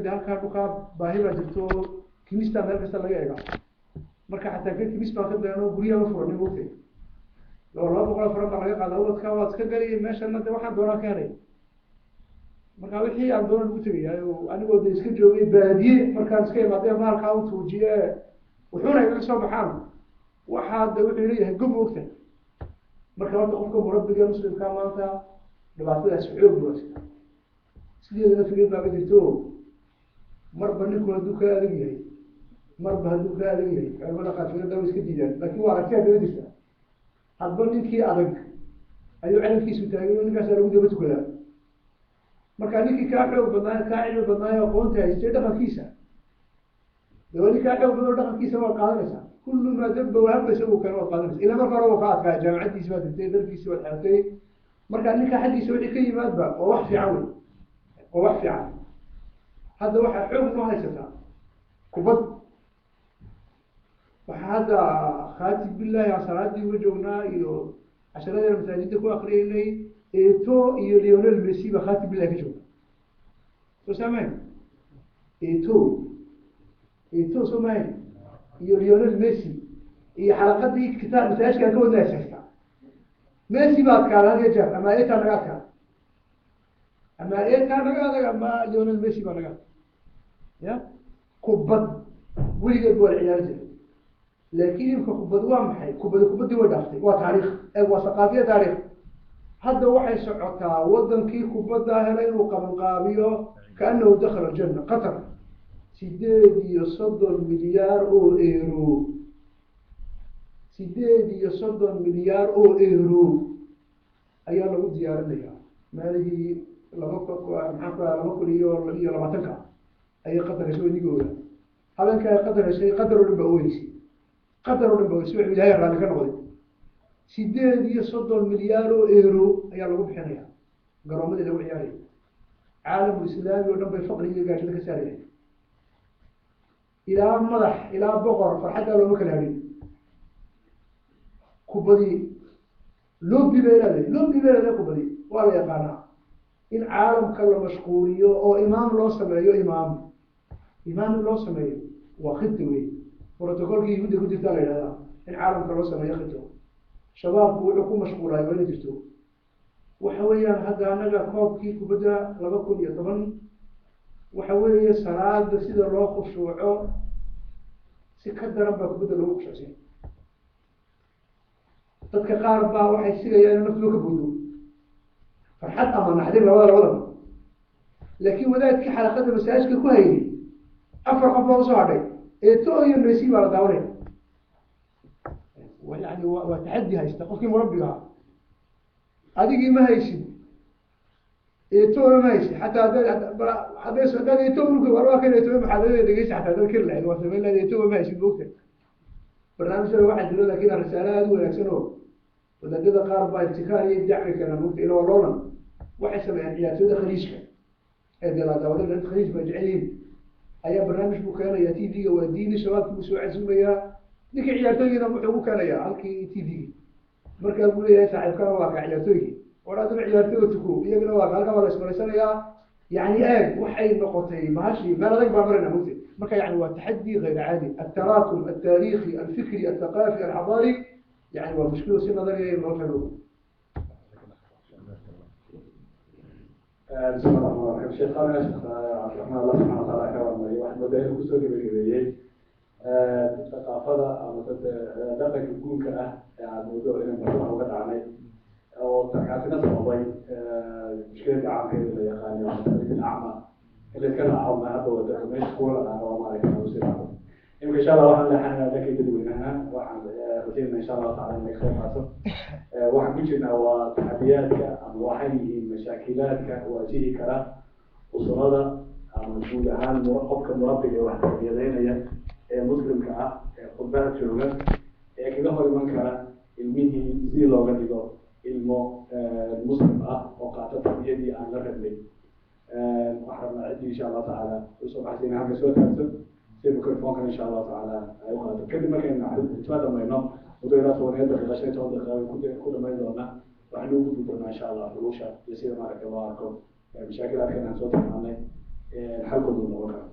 de halkaa dhulkaa baahi baa jirto kimistaa meel kasta laga eega marka xataa ka kimis baa ka daano guryaha ma furan moogtay oo 200 faran baa laga qaadaa ubadka waad iska galiya meeshana de waxaan doonaa ka helay marka wixii aan doonan u tagay anigoo de iska joogay baadiye markaan iska imaadee maalkaa u tuujiye wuxuuna iga soo baxaan waxaa de wuxuu leeyahay gob moogtay marka horta qofka murabbiga muslimka maanta dhibaatadaas xoog buuxda sideedana fikrad baa ka jirto marba ninku hadduu ka adag yahay marba hadduu ka adag yahay culamada qaar fikrada way iska diidaan laakiin waa aragtiya daba jirta hadba ninkii adag ayuu calankiisu taagay oo ninkaasaa lagu daba tukadaa marka ninkii kaa xoog badnaayo kaa cilmi badnaayo aqoonta haystay dhaqankiisa dawali kaa xoog badan oo dhaqankiisa waad qaadanaysaa kullu maa dabba wahaba isagu kale waad qaadanaysa ilaa marka hore uu ka adkaa jaamacaddiisi baad dirtay dalkiisi waad xeratay marka ninka xaggiisa wixii ka yimaadba oo wax fiican wey oo wax fiican hadda waxaa xoog noo haysataa kubad waxaa hadda khaatib billahi aan salaadii uga joognaa iyo casharadeen masaajidda ku akriyeynay eto iyo Lionel Messi ba khaatib billahi ka jooga soo saamayn eto soomaay iyo Lionel Messi iyo xalaqadii kitaab masaajidka ka wada haysta Messi baad kaalaya jeer ama eta naga ka ama eta naga ama Lionel Messi ba naga ya kubad weligeed waa ciyaar jiray laakiin imka kubad waa maxay kubadii way dhaaftay waa taariikh waa saqaafiya taariikh hadda waxay socotaa wadankii kubadda helay inuu qabanqaabiyo kaanahu dakhala aljanna qatar 8 milyaar oo euro 8 milyaar oo euro ayaa lagu diyaarinayaa maalihii 2020 ayay qatar heshay nigooda habeenka ay qatar heshay qatar oo dhan baa ooyisay qatar oo dhan baa ooyisay ilaahay raalli ka noqday 8 milyaar oo euro ayaa lagu bixinaya garoomada lagu ciyaarayo caalamka islaamiga oo dhan bay faqriga gaashada ka saarayaan ilaa madax ilaa boqor farxadda looma kala hadhin kubadii lobby beelada kubadii waa la yaqaanaa in caalamka la mashquuliyo oo imaam loo sameeyo imaam loo sameeyo waa khidda wey protocolkii yuhuudda ku jirtaa la yidhahdaa in caalamka loo sameeyo khiddo shabaabku wuxuu ku mashquulay waa ina jirto waxa weeyaan hadda anaga koobkii kubadda 2010 waxa weeye salaada sida loo khushuuco si ka daran baa kubadda loogu khushuucsan dadka qaar baa waxay sigayaan naftu ka buudo farxad ama naxdin labada laakiin wadaadkii xalaqada masaajidka ku hayay afar qof baa usoo hadhay eeto iyo Messi baa la daawanaya يعني وتحدي هايستا قفكي مربيها هذه ما هيشي يتو ما هيشي حتى هذا هذا يتو مركب وراك يتو ما حدا يدقيش حتى هذا كله يعني وثمن لا يتو ما هيشي بوقته برنامج واحد يقول لك هنا رسالة ولا شنو ولا كذا قارب ابتكار يدعم كان ممكن إلى والله واحد سمع يعني يتو ده خليجك هذا لا ده ولا خليج مجعلين أي برنامج بكرة يتي دي ودين شباب مسوع عزومية ninka ciyaartooyina wuxuu u keenayaa halkii TV markaa uu leeyahay saaxiibkana waa ka ciyaartooyga waraadana ciyaartooyga tuku iyagana waa halka wala ismareysanayaa yani aad waxay noqotay maashi meel adag baa marina mugti marka yani waa taxaddi غير عادي التراكم التاريخي الفكري الثقافي الحضاري يعني waa mushkilo si nadariya loo fahmo بسم الله الرحمن الرحيم شيخ قال يا شيخ عبد الرحمن الله سبحانه وتعالى كرم واحد مدير كسوق بالكبير ثقافة أو دقة يكون كأه يعني موضوع إنه مرة وقت عنه أو تكاتنا صعبين مشكلة عامة اللي يخاني مثل الأعمى اللي كان عامة هذا وده ما يشكول أو ما يكون وسيلة يمكن إن شاء الله واحد لحنا ذاك يدوي هنا واحد روتين إن شاء الله تعالى نكسر حسب واحد مشينا وتحدياتك أو واحد مشاكلاتك واجهك وصلنا موجود عن مرقبك مربي واحد يدينا مسلمka ah khudbada jooga kaga hor iman kara ilmihii si looga dhigo ilmo muslim ah oo qaata tarbiyadii aan la rabnay waxaan insha Allah taala soo baxayna halka soo taagto si mikrofoonka insha Allah taala ay u qaato kadib markaynu intaada mayno ودينا تونيدا في الأشياء توندا كل ما يدورنا وحنو بدنا إن شاء الله فلوشة يصير معك الله أركم مشاكل أكيد عن صوت معنا xalkooda noqon kara